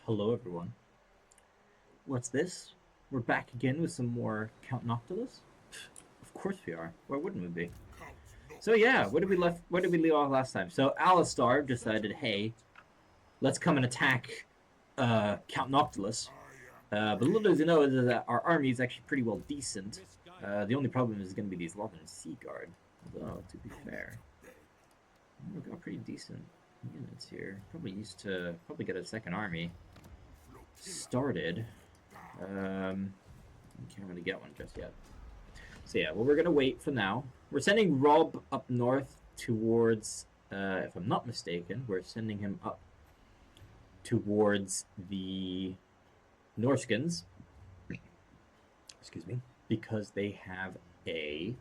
Hello everyone. What's this? We're back again with some more Count Noctilus? Of course we are. Why wouldn't we be? So yeah, where did we leave off last time? So Alistar decided, hey, let's come and attack Count Noctilus. But little does he know is that our army is actually pretty well decent. The only problem is going to be these Elven Sea Guard. Although, to be fair, we've got pretty decent units here. Probably get a second army started. Can't really get one just yet. So yeah, well, we're gonna wait for now. We're sending Rob up north towards, if I'm not mistaken, we're sending him up towards the Norskins. Excuse me, because they have a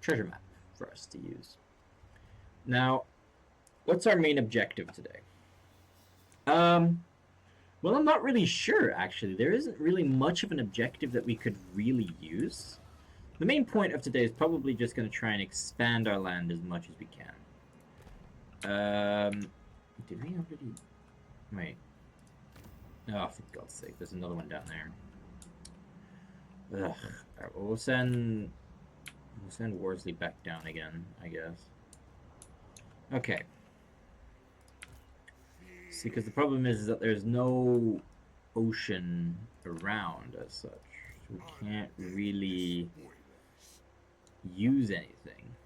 treasure map for us to use. Now, what's our main objective today? Well, I'm not really sure, actually. There isn't really much of an objective that we could really use. The main point of today is probably just going to try and expand our land as much as we can. Did we already... Wait. Oh, for God's sake, there's another one down there. Ugh. Alright, well, we'll send Worsley back down again, I guess. Okay. See, because the problem is that there's no ocean around as such. So we can't really use anything.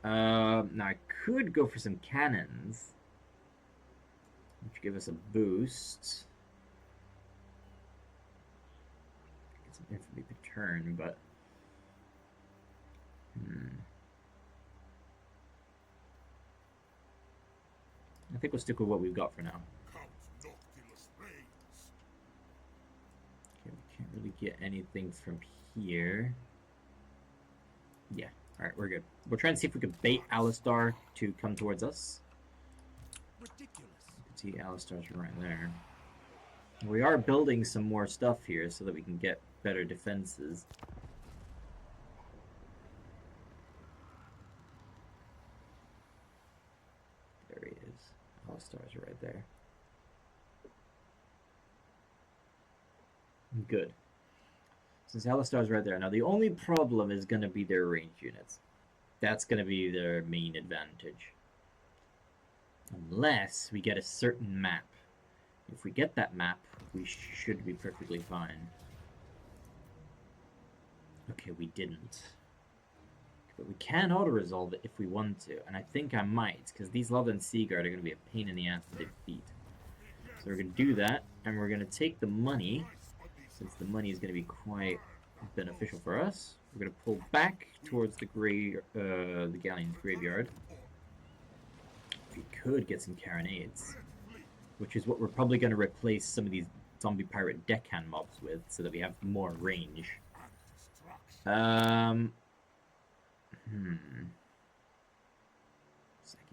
Now, I could go for some cannons, which give us a boost. Get some infantry per turn, but... I think we'll stick with what we've got for now. Okay, we can't really get anything from here. Yeah, alright, we're good. We'll try and see if we can bait Alistar to come towards us. Ridiculous. You can see Alistar's right there. We are building some more stuff here so that we can get better defenses. There he is. Alistar's right there. Good. Since Alistar's right there. Now, the only problem is going to be their ranged units. That's going to be their main advantage. Unless we get a certain map. If we get that map, we should be perfectly fine. Okay, we didn't. But we can auto-resolve it if we want to. And I think I might, because these Elven Sea Guard are going to be a pain in the ass to defeat. So we're going to do that, and we're going to take the money, since the money is going to be quite beneficial for us. We're going to pull back towards the Galleon's graveyard. We could get some carronades, which is what we're probably going to replace some of these zombie pirate deckhand mobs with, so that we have more range. Sacking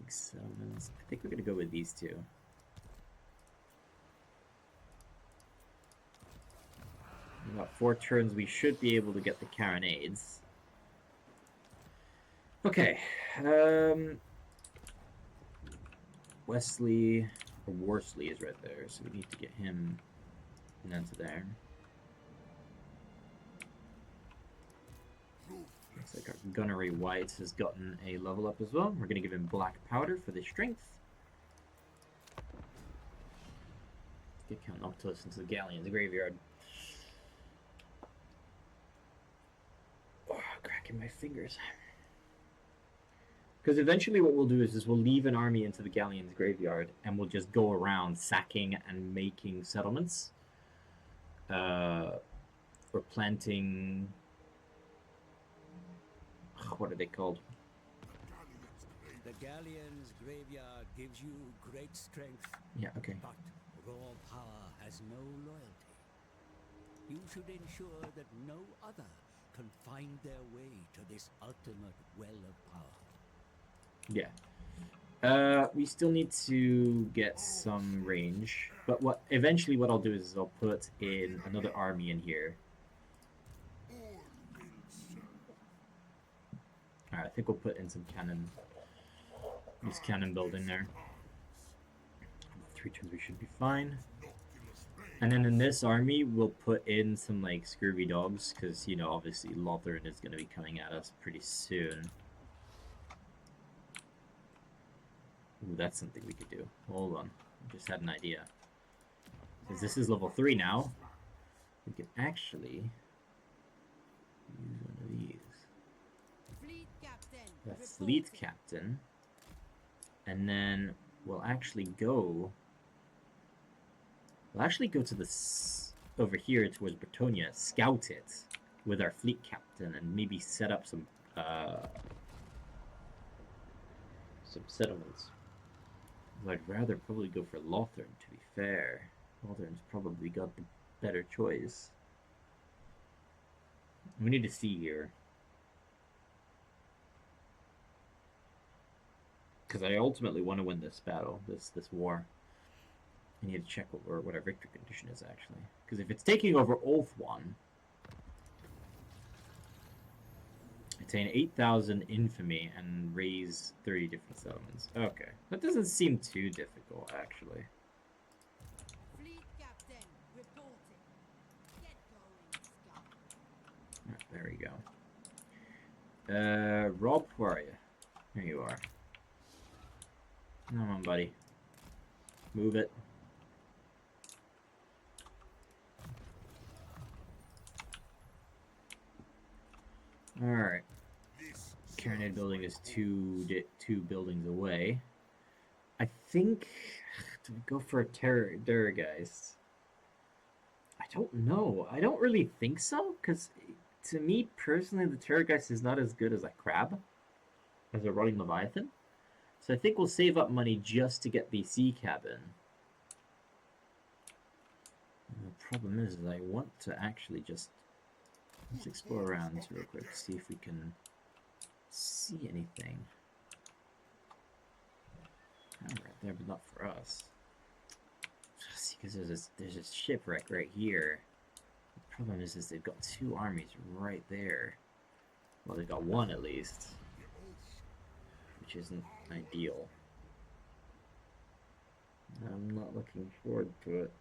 settlements. I think we're going to go with these two. In about 4 turns, we should be able to get the carronades. Okay. Wesley, or Worsley is right there, so we need to get him into there. Looks like our Gunnery White has gotten a level up as well. We're going to give him black powder for the strength. Get Count Noctilus into the Galleon's graveyard. Oh, cracking my fingers. Because eventually what we'll do is we'll leave an army into the Galleon's graveyard and we'll just go around sacking and making settlements. Or planting... What are they called? The Galleon's graveyard gives you great strength. Yeah, okay. But raw power has no loyalty. You should ensure that no other can find their way to this ultimate well of power. Yeah. We still need to get some range. But eventually what I'll do is I'll put in another army in here. Alright, I think we'll put in some cannon. This cannon building there. 3 turns we should be fine. And then in this army, we'll put in some, like, scurvy dogs, because, you know, obviously Lothern is going to be coming at us pretty soon. Ooh, that's something we could do. Hold on. I just had an idea. Since this is level 3 now, we can actually use one of these. Fleet captain. That's Fleet Captain. And then we'll actually go to this over here towards Bretonia, scout it with our Fleet Captain, and maybe set up some settlements. I'd rather probably go for Lothern, to be fair. Lothern's probably got the better choice. We need to see here. Because I ultimately want to win this battle, this war. I need to check what our victory condition is, actually. Because if it's taking over Ulthuan, attain 8,000 infamy and raise 30 different settlements. Okay. That doesn't seem too difficult, actually. Fleet captain reporting. Get going, Scum. Right, there we go. Rob, where are you? There you are. Come on, buddy. Move it. Alright. Carronade building is two buildings away. I think... Do we go for a Durgeist? I don't know. I don't really think so, because to me, personally, the Terrorgeist is not as good as a Crab, as a Running Leviathan. So I think we'll save up money just to get the Sea Cabin. And the problem is I want to actually just... Let's explore around real quick, see if we can see anything. Oh, right there, but not for us. See, because there's this shipwreck right here. The problem is they've got 2 armies right there. Well, they've got 1 at least, which isn't ideal. I'm not looking forward to it.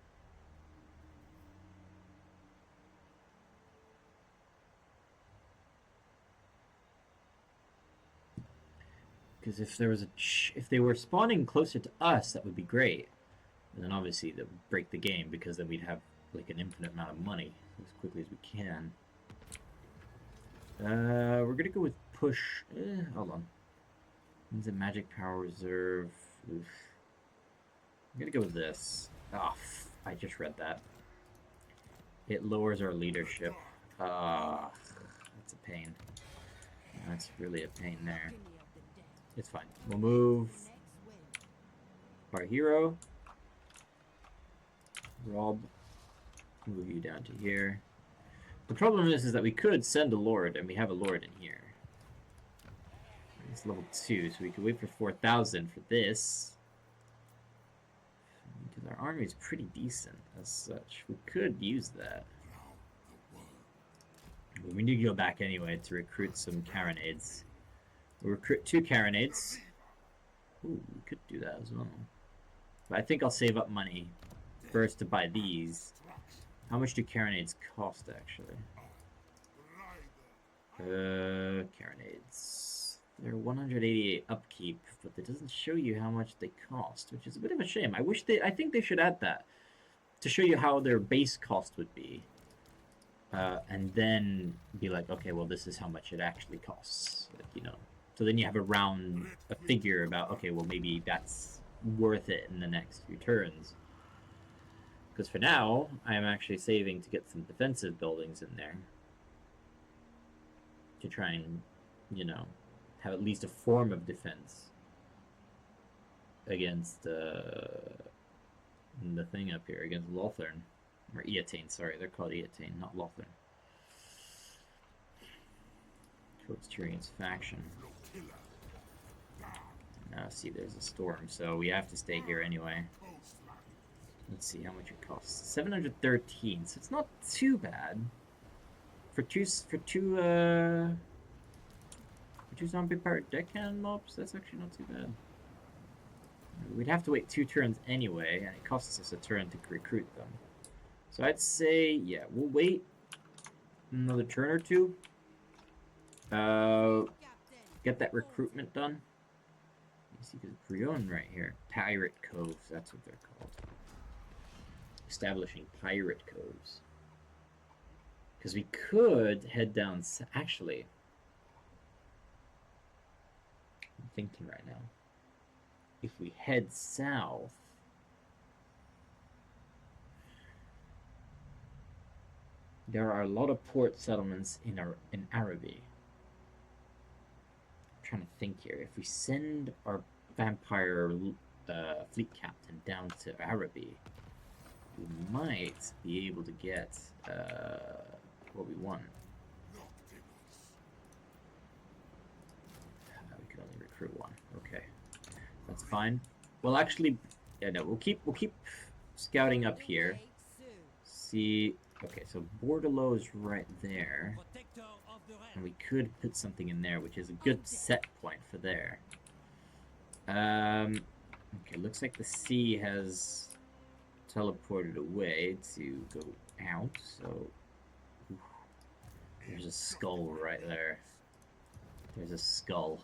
Because if they were spawning closer to us, that would be great. And then obviously that would break the game, because then we'd have like an infinite amount of money as quickly as we can. We're gonna go with push. Hold on. Means a magic power reserve. Oof. I'm gonna go with this. Oh, I just read that. It lowers our leadership. That's a pain. That's really a pain there. It's fine. We'll move our hero. Rob. Move you down to here. The problem is that we could send a lord, and we have a lord in here. It's level 2, so we could wait for 4,000 for this. Because our army is pretty decent as such. We could use that. But we need to go back anyway to recruit some carronades. We'll recruit 2 carronades. Ooh, we could do that as well. But I think I'll save up money first to buy these. How much do carronades cost, actually? Carronades. They're 188 upkeep, but it doesn't show you how much they cost, which is a bit of a shame. I think they should add that to show you how their base cost would be. And then be like, okay, well, this is how much it actually costs, you know. So then you have a figure about, okay, well, maybe that's worth it in the next few turns. Because for now, I am actually saving to get some defensive buildings in there. To try and, you know, have at least a form of defense against the thing up here, against Lothern. Or Eotane, sorry, they're called Eotane, not Lothern. Towards Tyrion's faction. Now, see, there's a storm, so we have to stay here anyway. Let's see how much it costs. 713, so it's not too bad. For two zombie pirate deckhand mobs, that's actually not too bad. We'd have to wait 2 turns anyway, and it costs us a turn to recruit them. So I'd say, yeah, we'll wait another turn or two. Get that recruitment done. You see, because Brion right here. Pirate Coves, that's what they're called. Establishing pirate coves. Because we could head down... Actually, I'm thinking right now. If we head south... There are a lot of port settlements in Araby. I'm trying to think here. If we send our vampire fleet captain down to Araby, we might be able to get what we want. We can only recruit one. Okay, that's fine. Well, actually, yeah, no, we'll keep scouting up here. See, okay, so Bordelot is right there, and we could put something in there, which is a good set point for there. Okay, looks like the sea has teleported away to go out, so oof, there's a skull right there. There's a skull.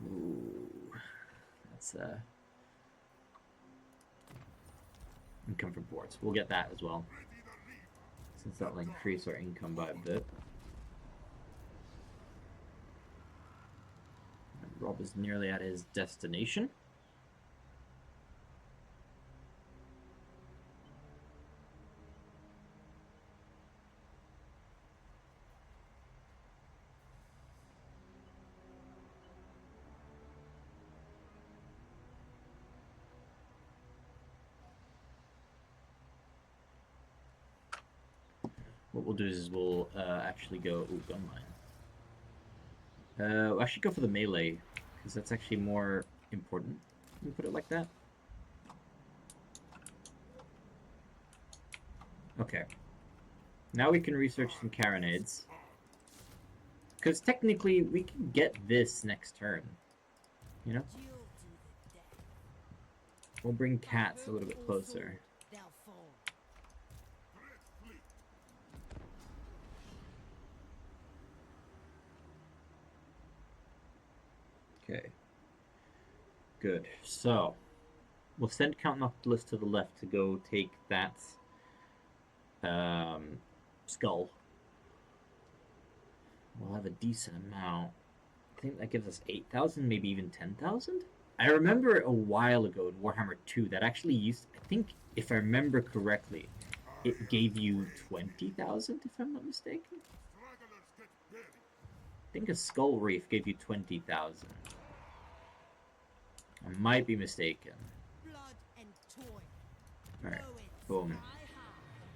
Ooh, that's income from ports. We'll get that as well, since that'll increase our income by a bit. And Rob is nearly at his destination. What we'll do is we'll actually go... Ooh, gun mine. We'll actually go for the melee, because that's actually more important. Can we put it like that? Okay. Now we can research some carronades. Because technically, we can get this next turn. You know? We'll bring cats a little bit closer. Okay. Good. So, we'll send Count Noctilus to the left to go take that skull. We'll have a decent amount. I think that gives us 8,000, maybe even 10,000? I remember a while ago in Warhammer 2 that actually used... I think, if I remember correctly, it gave you 20,000, if I'm not mistaken. I think a Skull Reef gave you 20,000. I might be mistaken. Alright, boom.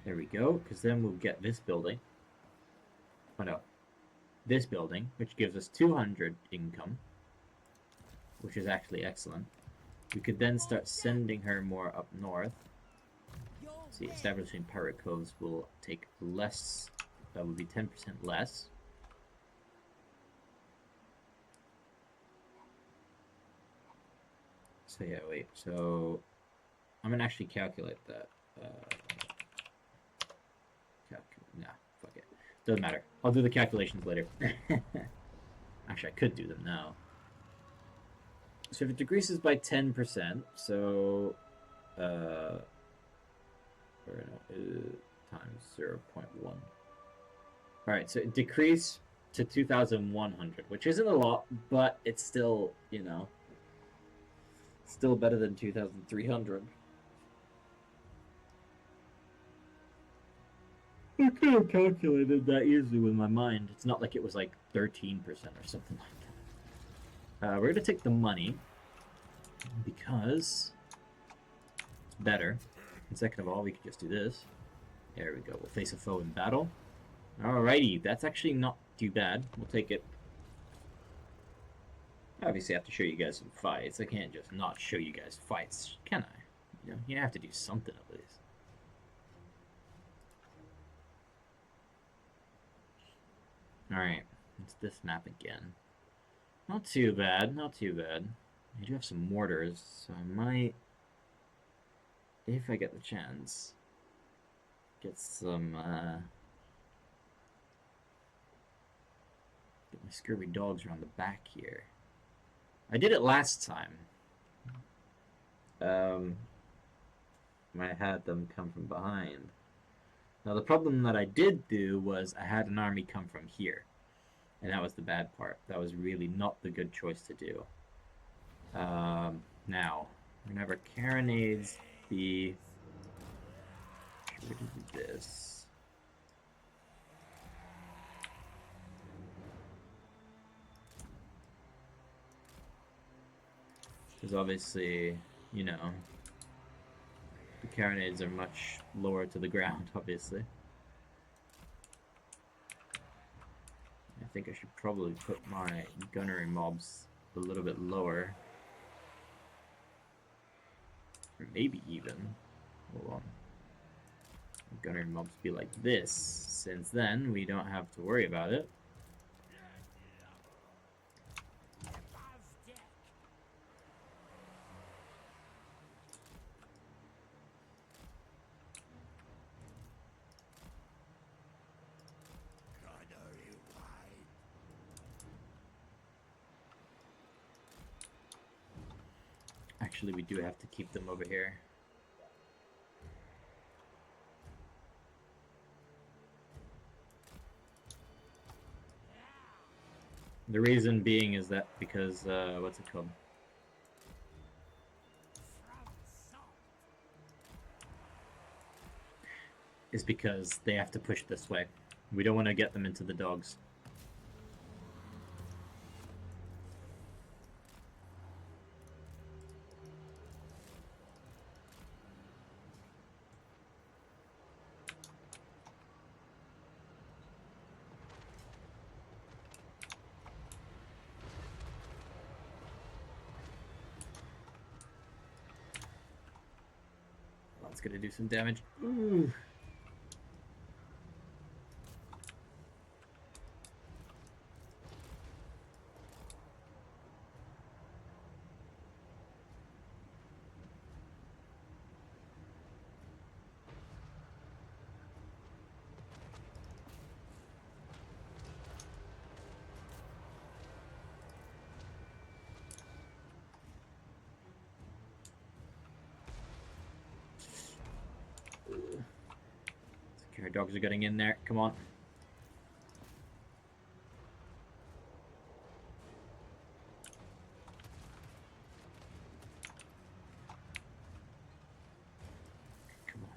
There we go, because then we'll get this building. Oh no. This building, which gives us 200 income. Which is actually excellent. We could then start sending her more up north. See, establishing pirate coves will take less... That would be 10% less. So yeah, wait. So I'm gonna actually calculate that. Nah, fuck it. Doesn't matter. I'll do the calculations later. Actually, I could do them now. So if it decreases by 10%, so times 0.1. Alright, so it decreased to 2,100, which isn't a lot, but it's still, you know, still better than 2,300. I could have calculated that easily with my mind. It's not like it was like 13% or something like that. We're going to take the money because it's better. And second of all, we can just do this. There we go. We'll face a foe in battle. Alrighty, that's actually not too bad. We'll take it. Obviously, I have to show you guys some fights. I can't just not show you guys fights, can I? You know, you have to do something at least. Alright, it's this map again. Not too bad, not too bad. I do have some mortars, so I might, if I get the chance, get some, get my scurvy dogs around the back here. I did it last time. When I had them come from behind. Now the problem that I did do was I had an army come from here. And that was the bad part. That was really not the good choice to do. Now, we're gonna have our carronades be... We're gonna do this. Because obviously, you know, the carronades are much lower to the ground, obviously. I think I should probably put my gunnery mobs a little bit lower. Or maybe even, hold on. Gunnery mobs be like this, since then we don't have to worry about it. Actually, we do have to keep them over here. The reason being is that because, what's it called? Is because they have to push this way. We don't want to get them into the dogs. That's gonna do some damage. Ooh. Okay, our dogs are getting in there. Come on. Come on.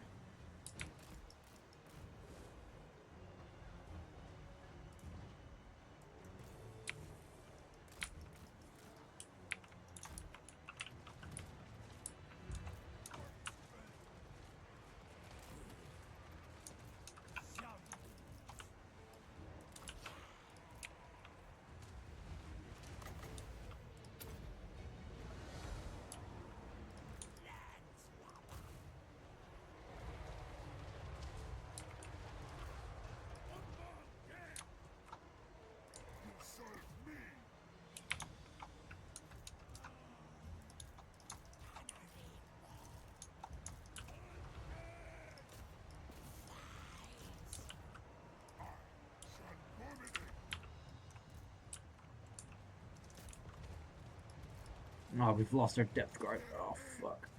Oh, we've lost our depth guard. Oh, fuck.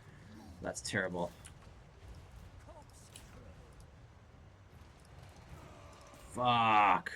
That's terrible. Fuck.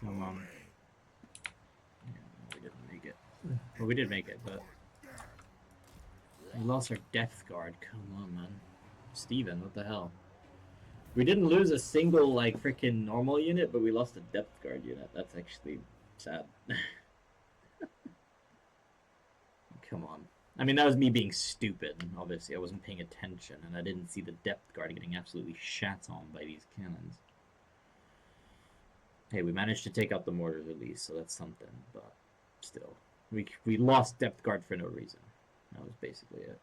Come on. Yeah, no, we didn't make it. Well, we did make it, but we lost our depth guard. Come on, man. Steven, what the hell? We didn't lose a single, like, freaking normal unit, but we lost a depth guard unit. That's actually sad. Come on. I mean, that was me being stupid. Obviously, I wasn't paying attention, and I didn't see the depth guard getting absolutely shat on by these cannons. Hey, we managed to take out the mortars at least, so that's something, but still. We lost depth guard for no reason. That was basically it.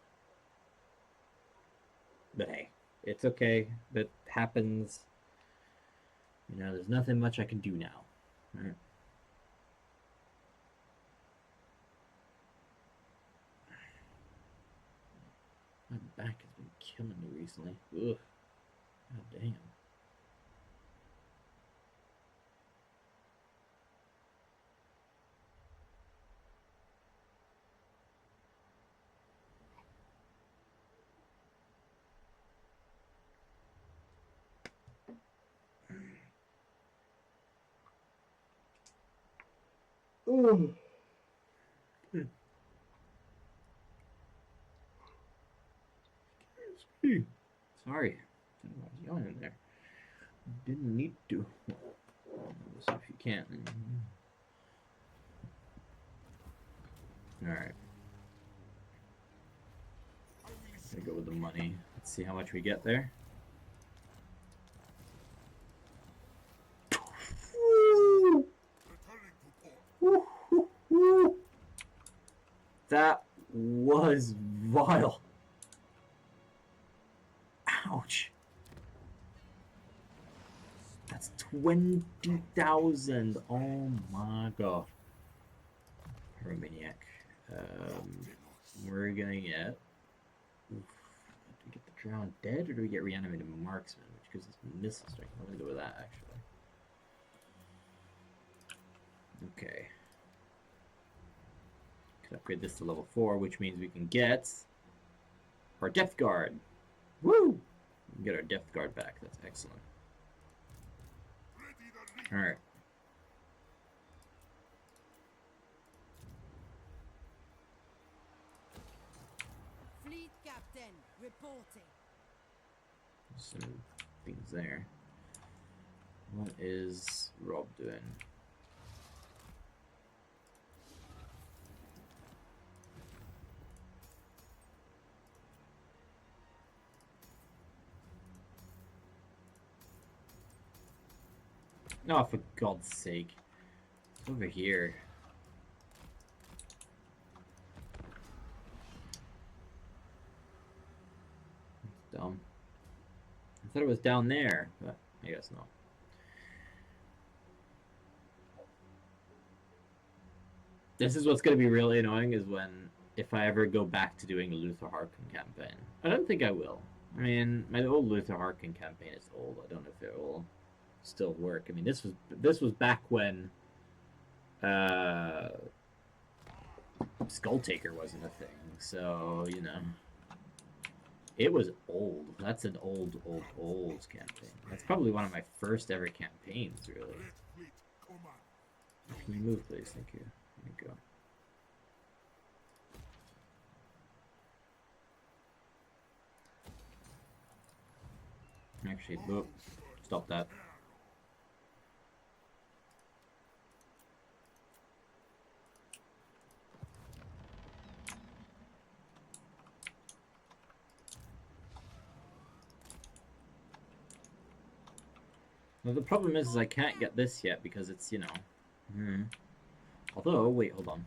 But hey, it's okay. That happens. You know, there's nothing much I can do now. Right? My back has been killing me recently. Ugh. God damn. Ooh. Sorry. I was yelling there. Didn't need to. So if you can't. Alright. Gonna go with the money. Let's see how much we get there. That was vile. Ouch. That's 20,000. Oh my god. Pyromaniac. We're gonna get. Oof. Do we get the drowned dead or do we get reanimated marksman? Which gives us missile strike. I'm gonna go with that actually. Okay. Could upgrade this to level 4, which means we can get our depth guard. Woo! We can get our depth guard back. That's excellent. Alright. Fleet captain reporting. Some things there. What is Rob doing? Oh, for God's sake. It's over here. That's dumb. I thought it was down there, but I guess not. This is what's going to be really annoying is when, if I ever go back to doing a Luther Harkin campaign. I don't think I will. I mean, my old Luther Harkin campaign is old. I don't know if it will still work. I mean, this was back when Skull Taker wasn't a thing, so you know it was old. That's an old campaign. That's probably one of my first ever campaigns, really. Can you move, please? Thank you. There you go. Actually, whoop, stop that. Now the problem is I can't get this yet because it's, you know... Although, wait, hold on.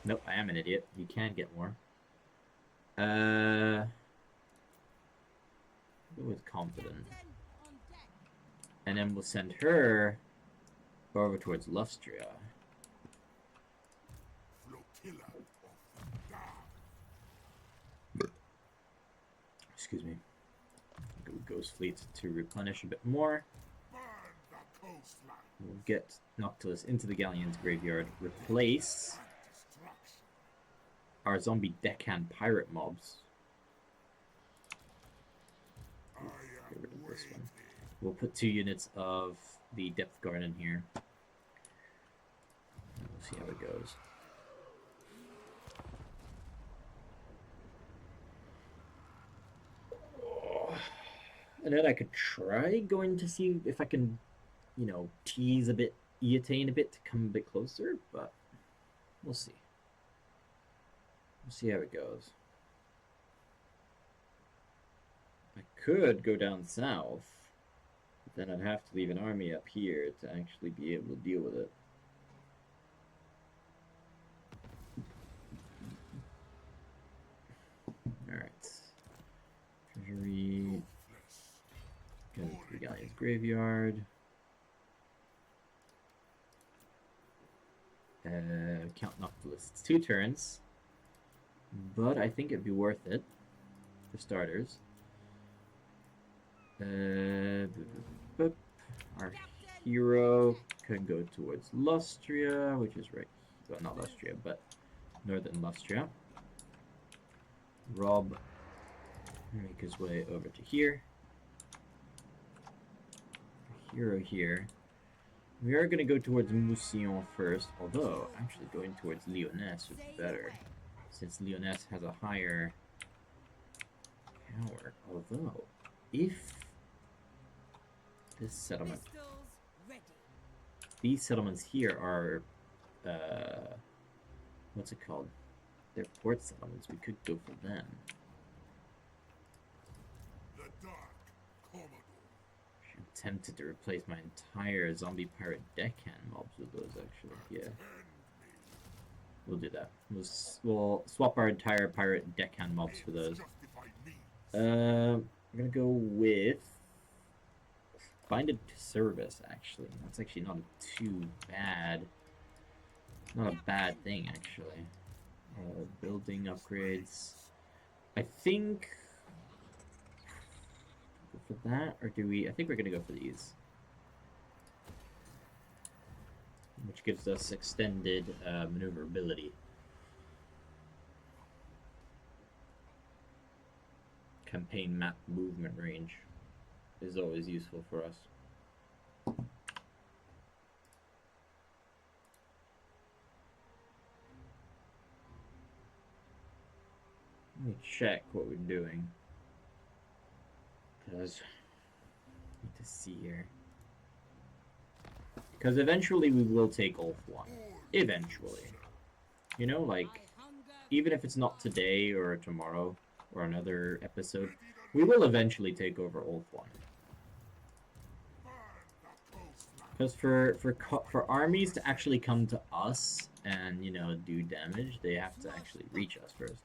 Nope, I am an idiot. You can get more. Go with confident. And then we'll send her over towards Lustria. Excuse me. Go with Ghost Fleet to replenish a bit more. We'll get Noctilus into the Galleon's graveyard. Replace our zombie deckhand pirate mobs. Get rid of this one. We'll put 2 units of the depth garden here. We'll see how it goes. And then I could try going to see if I can, you know, tease a bit, Eatane a bit to come a bit closer, but we'll see. We'll see how it goes. I could go down south, but then I'd have to leave an army up here to actually be able to deal with it. Alright. Treasury. Go to the Galleon's graveyard. Count Noctilus. It's 2 turns, but I think it'd be worth it for starters. Our hero could go towards Lustria, which is right. Well, not Lustria, but northern Lustria. Rob make his way over to here. Our hero here. We are going to go towards Mousillon first, although actually going towards Lyonesse would be better, since Lyonesse has a higher power. Although, if this settlement, these settlements here are, what's it called? They're port settlements. We could go for them. I'm tempted to replace my entire zombie pirate deckhand mobs with those, actually. Yeah. We'll do that. We'll swap our entire pirate deckhand mobs for those. We're gonna go with Binded to Service, actually. That's actually not too bad. Not a bad thing, actually. Building upgrades. I think... Go for that, or do we... I think we're gonna go for these. Which gives us extended maneuverability. Campaign map movement range is always useful for us. Let me check what we're doing, because I need to see here. Because eventually we will take Ulf 1. Eventually. You know, like, even if it's not today or tomorrow or another episode, we will eventually take over Ulf 1. Because for armies to actually come to us and, you know, do damage, they have to actually reach us first.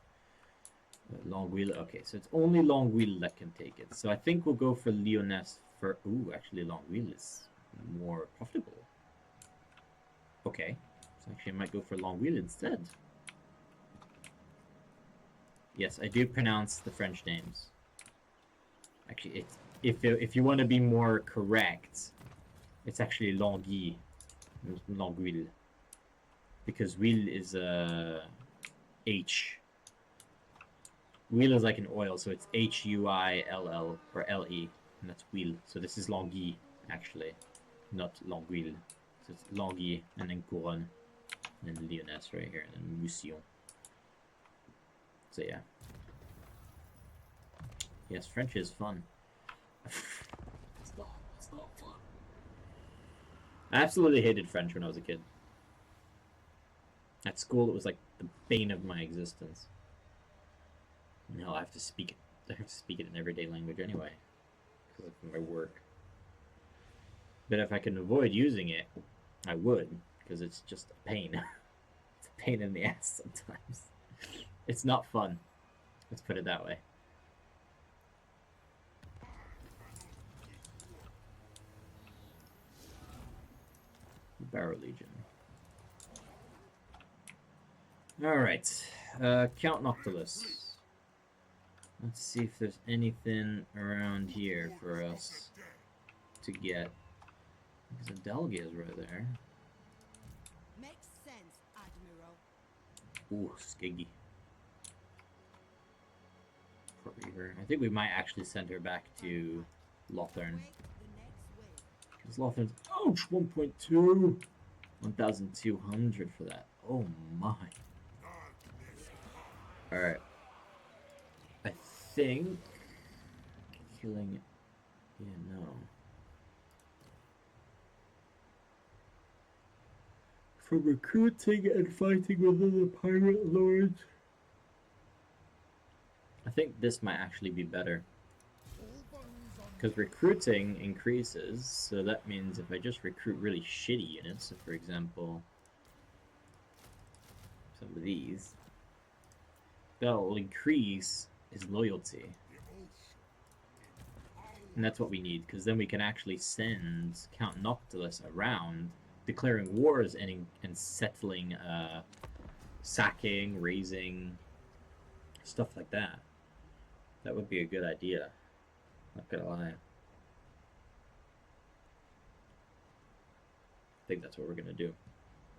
Longueuil, okay, so it's only Longueuil that can take it. So I think we'll go for Lyonesse for... Ooh, actually Longueuil is more profitable. Okay, so actually I might go for Longueuil instead. Yes, I do pronounce the French names. Actually, it's if you want to be more correct, it's actually Longueuil, Longueuil, because Huile is H. Huile is like an oil, so it's Huill or Le, and that's Huile. So this is Longueuil, actually, not Longueuil. So it's Longueuil, and then Couronne, and then Lyonesse right here, and then Mousillon. So yeah. Yes, French is fun. It's not fun. I absolutely hated French when I was a kid. At school, it was like the bane of my existence. No, I have to speak it. I have to speak it in everyday language anyway, because of my work. But if I can avoid using it, I would, because it's just a pain. It's a pain in the ass sometimes. It's not fun. Let's put it that way. Barrow Legion. Alright. Count Noctilus. Let's see if there's anything around here for us to get. Because Adelgia is right there. Makes sense, Admiral. Ooh, Skiggy. Poor Reaver. I think we might actually send her back to Lothern. This Lothan's, ouch, 1.2. 1,200 for that. Oh my. Alright. I think killing it. Yeah, no. For recruiting and fighting with other pirate lords. I think this might actually be better. Because recruiting increases, so that means if I just recruit really shitty units, so for example, some of these, that will increase his loyalty. And that's what we need, because then we can actually send Count Noctilus around, declaring wars and settling, sacking, raising, stuff like that. That would be a good idea. Not gonna lie. I think that's what we're gonna do.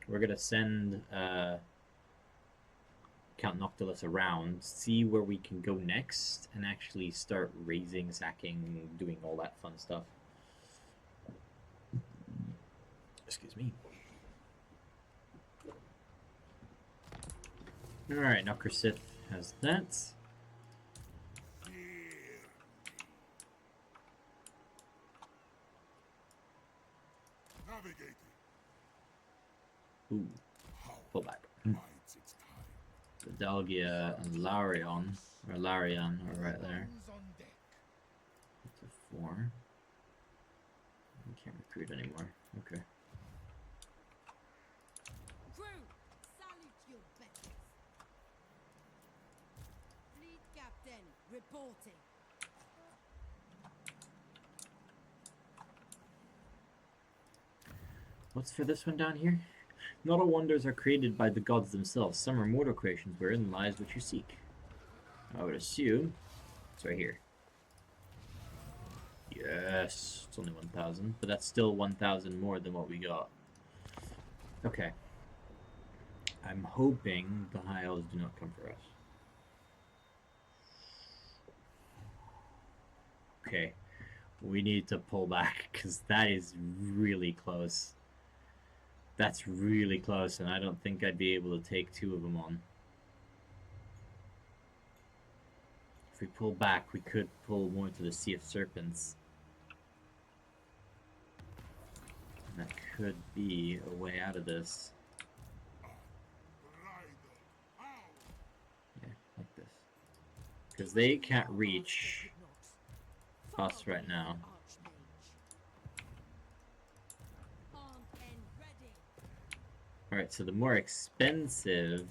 We're gonna send Count Noctilus around, see where we can go next, and actually start raising, sacking, doing all that fun stuff. Excuse me. Alright, now Sith has that. Ooh, pull back. The Dalgia and Larion, or Larion, are right there. It's a 4. We can't recruit anymore. Okay. Crew, salute your betters. Fleet captain, reporting. What's for this one down here? Not all wonders are created by the gods themselves. Some are mortal creations wherein lies what you seek. I would assume it's right here. Yes, it's only 1,000, but that's still 1,000 more than what we got. Okay. I'm hoping the high elves do not come for us. Okay. We need to pull back, because that is really close. That's really close, and I don't think I'd be able to take 2 of them on. If we pull back, we could pull more to the Sea of Serpents. And that could be a way out of this. Yeah, like this. Because they can't reach us right now. Alright, so the more expensive,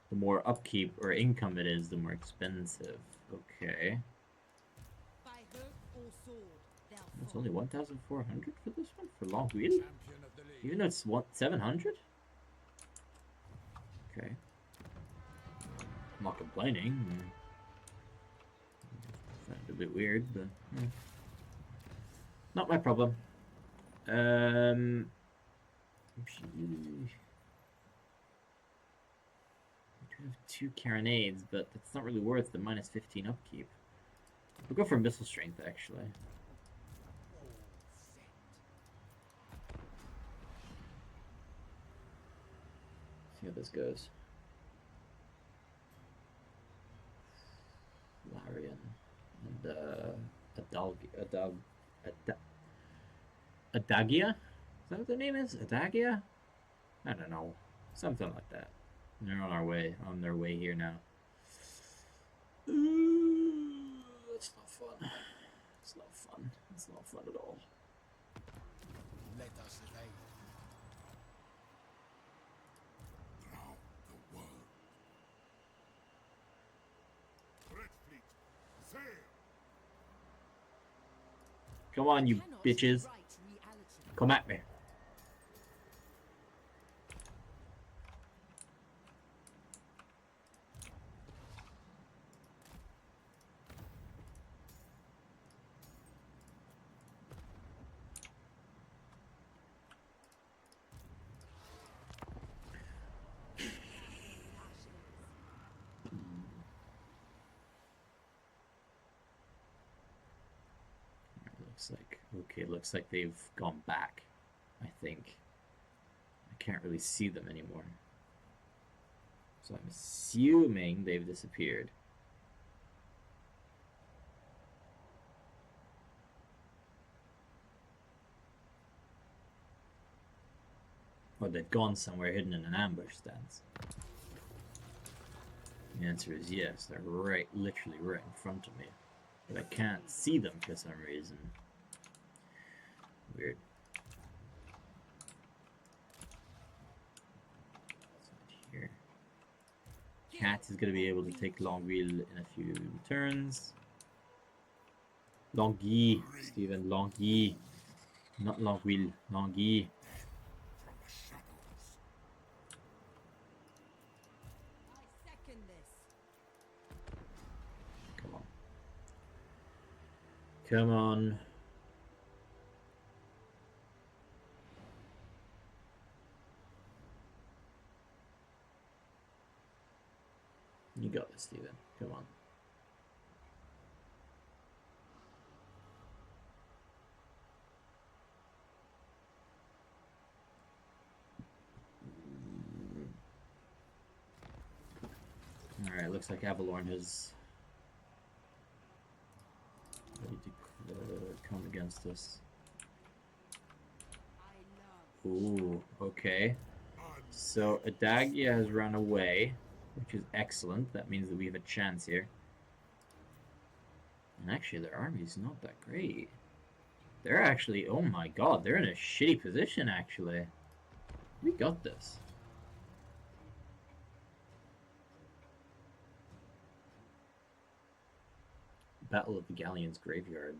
the more upkeep or income it is, the more expensive. Okay. It's only 1,400 for this one? For long wheel? Even though it's 700? Okay. I'm not complaining. Found it a bit weird, but not my problem. We have 2 carronades, but that's not really worth the minus 15 upkeep. We'll go for missile strength, actually. See how this goes. Larian and Adagia? Is that what the name is? Adagia? I don't know. Something like that. They're on their way here now. Ooh, that's not fun. It's not fun. It's not fun at all. Let us evade. Now the world. Red fleet, sail. Come on, you bitches. Come at me. looks like. Okay, looks like they've gone back, I think. I can't really see them anymore. So I'm assuming they've disappeared. Or they've gone somewhere hidden in an ambush stance. The answer is yes, they're right, literally right in front of me. But I can't see them for some reason. Weird. Here. Cat is going to be able to take Longueuil in a few turns. Longueuil, Stephen, Longueuil. Not Longueuil, Longueuil. From the shadows. I second this. Come on. Come on. You got this, Steven. Come on. Alright, looks like Avalorn has ready to come against us. I love. Ooh, okay. So Adagia has run away, which is excellent. That means that we have a chance here. And actually, their army's not that great. They're actually, oh my god, they're in a shitty position, actually. We got this. Battle of the Galleon's Graveyard.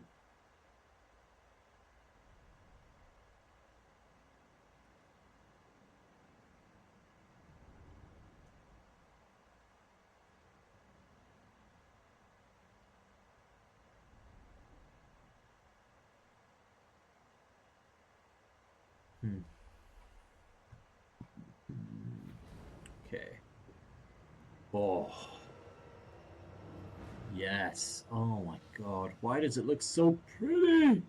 Okay. Oh. Yes. Oh my god. Why does it look so pretty?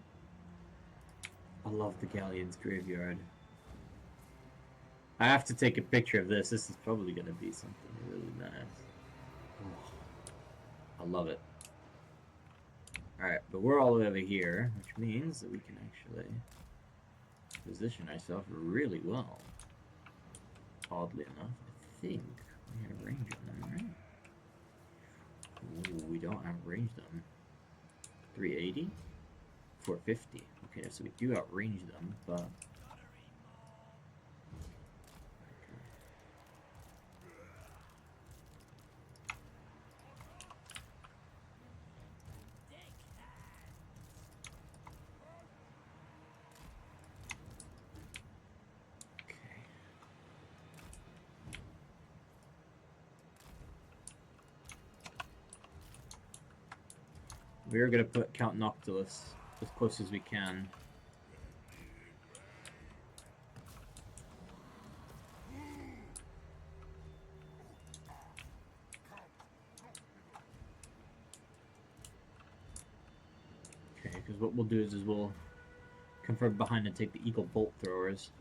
I love the Galleon's Graveyard. I have to take a picture of this. This is probably going to be something really nice. Oh. I love it. Alright, but we're all the way over here, which means that we can actually position ourselves really well. Oddly enough, I think we have range on them, right? Ooh, we don't have range them. 380? 450. Okay, so we do outrange them, but... We're gonna put Count Noctilus as close as we can. Okay, because what we'll do is we'll come from behind and take the Eagle Bolt Throwers.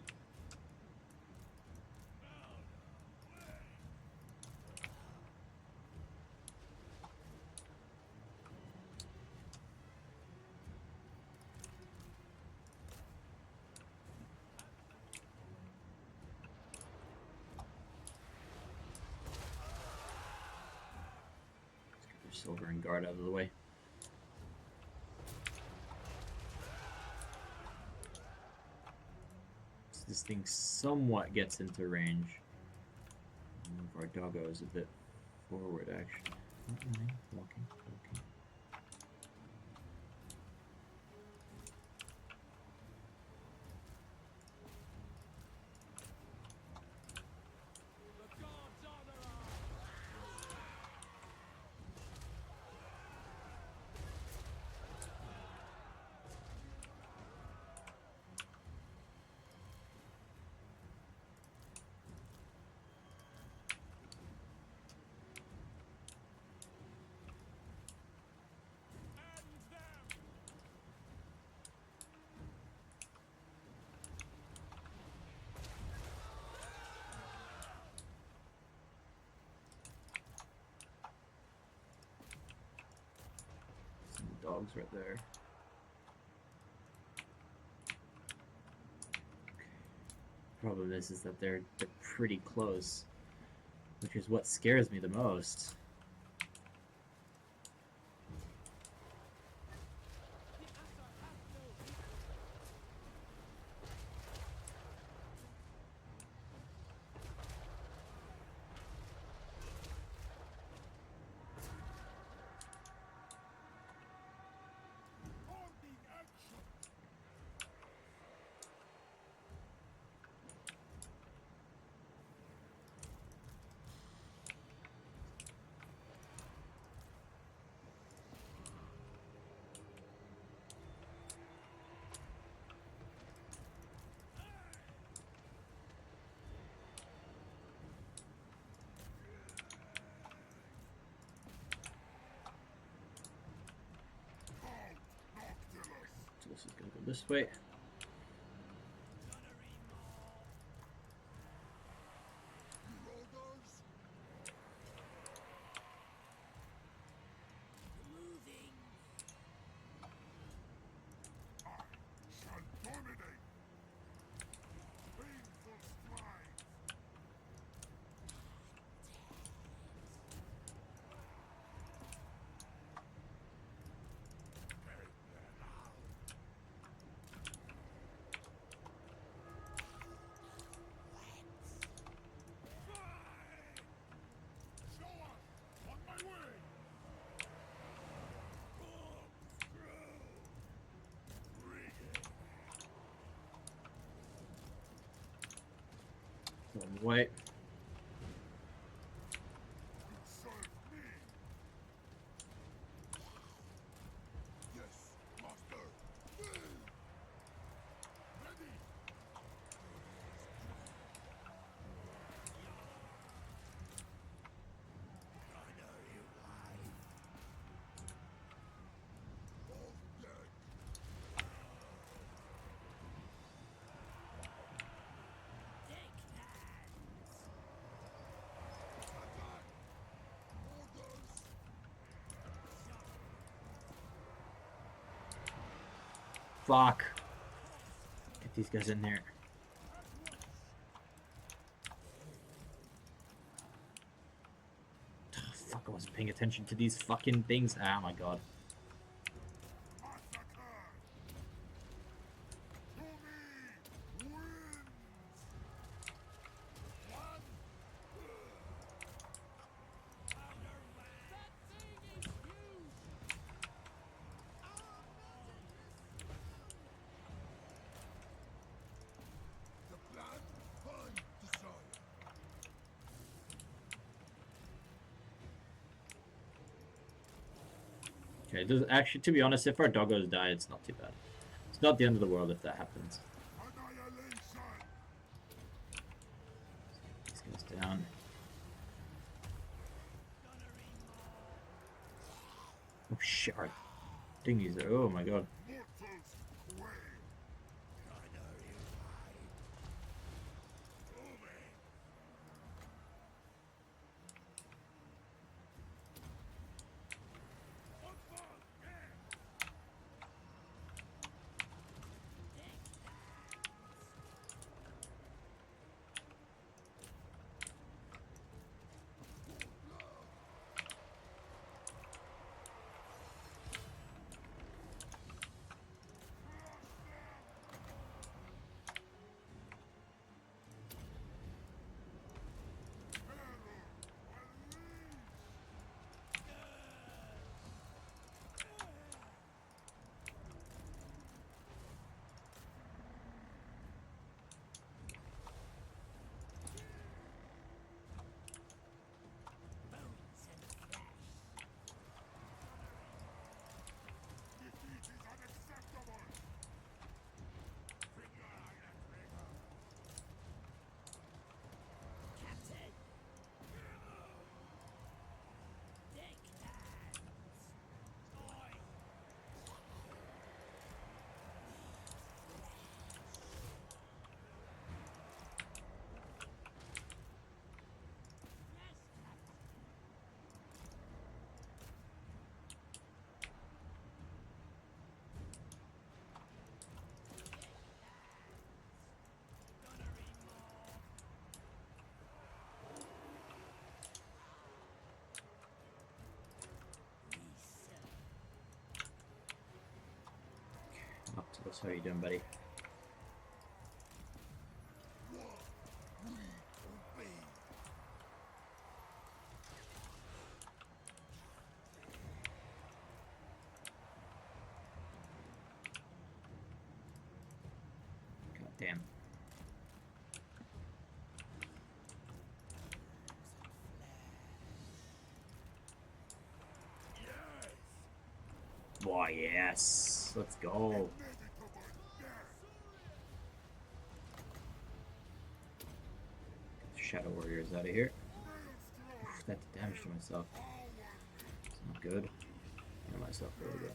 Silver and Guard out of the way. So this thing somewhat gets into range. Move our doggos a bit forward, actually. Walking. dogs right there. Problem is that they're pretty close, which is what scares me the most. So this is gonna go this way. White. Fuck. Get these guys in there. Oh, fuck, I wasn't paying attention to these fucking things. Oh my god. Okay, it does actually, to be honest, if our doggos die, it's not too bad. It's not the end of the world if that happens. This goes down. Oh shit, our dinghies are, oh my god. Noctilus, how are you doing, buddy? God damn. Boy, yes. Let's go. Get the Shadow Warriors out of here. Oof, that did damage to myself. It's not good. Get myself really good.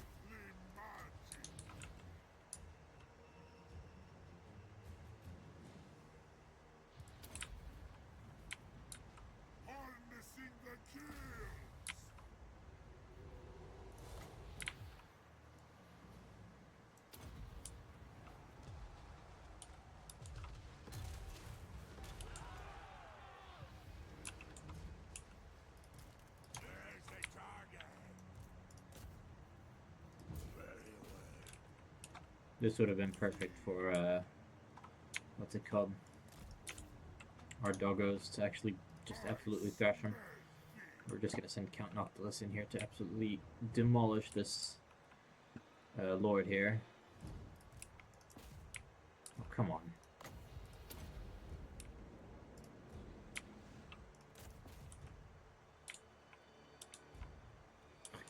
Harnessing the kills. There's a target. Very well. This would have been perfect for, what's it called? Our doggos to actually just absolutely thrash them. We're just gonna send Count Noctilus in here to absolutely demolish this lord here. Oh, come on.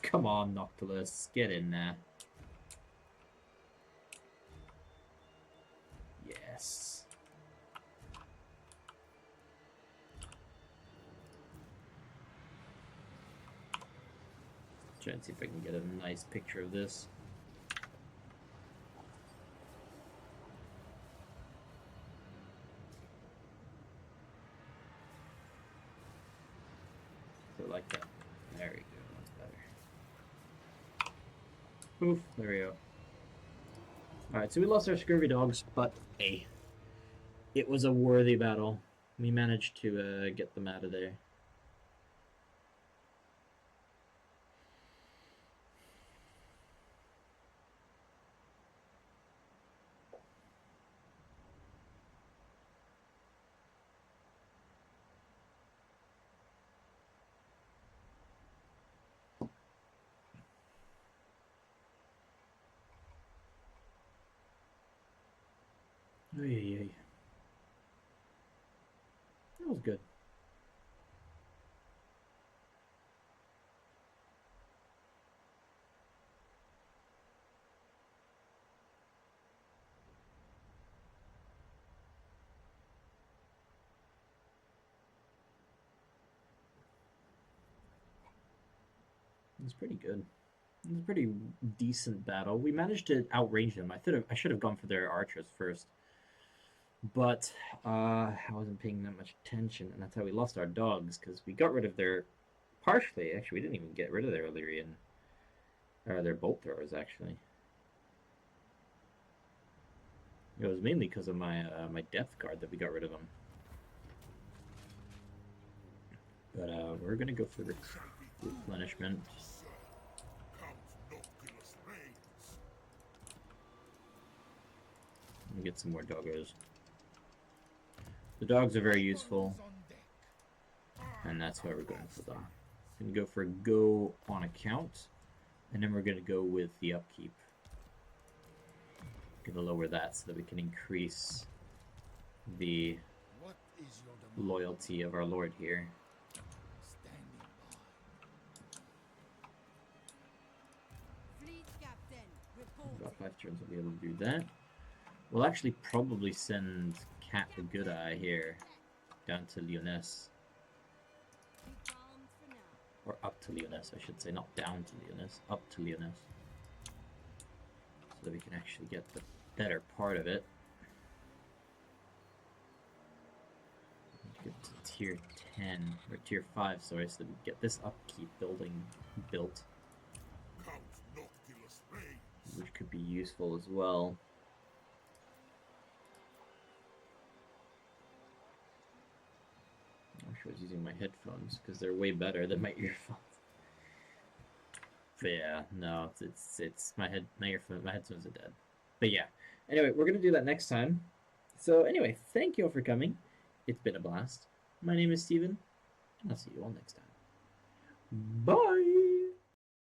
Come on, Noctilus, get in there. Yes. Try and see if I can get a nice picture of this. So like that. There we go, that's better. Poof, there we go. Alright, so we lost our scurvy dogs, but hey, it was a worthy battle. We managed to get them out of there. Ay. That was good. It was pretty good. It was a pretty decent battle. We managed to outrange them. I should have gone for their archers first. But I wasn't paying that much attention, and that's how we lost our dogs, because we got rid of their... Partially, actually, we didn't even get rid of their Illyrian... Or their bolt throwers, actually. It was mainly because of my my depth guard that we got rid of them. But we're gonna go for replenishment. Count Noctilus reigns. Let me get some more doggos. The dogs are very useful, On deck. and that's why we're going for them. We're gonna go for go on account, and then we're gonna go with the upkeep. Gonna lower that so that we can increase the What is your demand? loyalty of our lord here. Standing by. Fleet captain, About reporting. 5 turns, we'll be able to do that. We'll actually probably send Cat the Good Eye here down to Lyonesse. Keep armed for now. Or up to Lyonesse, I should say. Not down to Lyonesse, up to Lyonesse. So that we can actually get the better part of it. Get to tier 10, or tier 5, sorry, so that we get this upkeep building built, Count Noctilus reigns. which could be useful as well. I wish I was using my headphones, because they're way better than my earphones. But yeah, no, it's my headphones are dead. But yeah. Anyway, we're gonna do that next time. So anyway, thank you all for coming. It's been a blast. My name is Steven, and I'll see you all next time. Bye!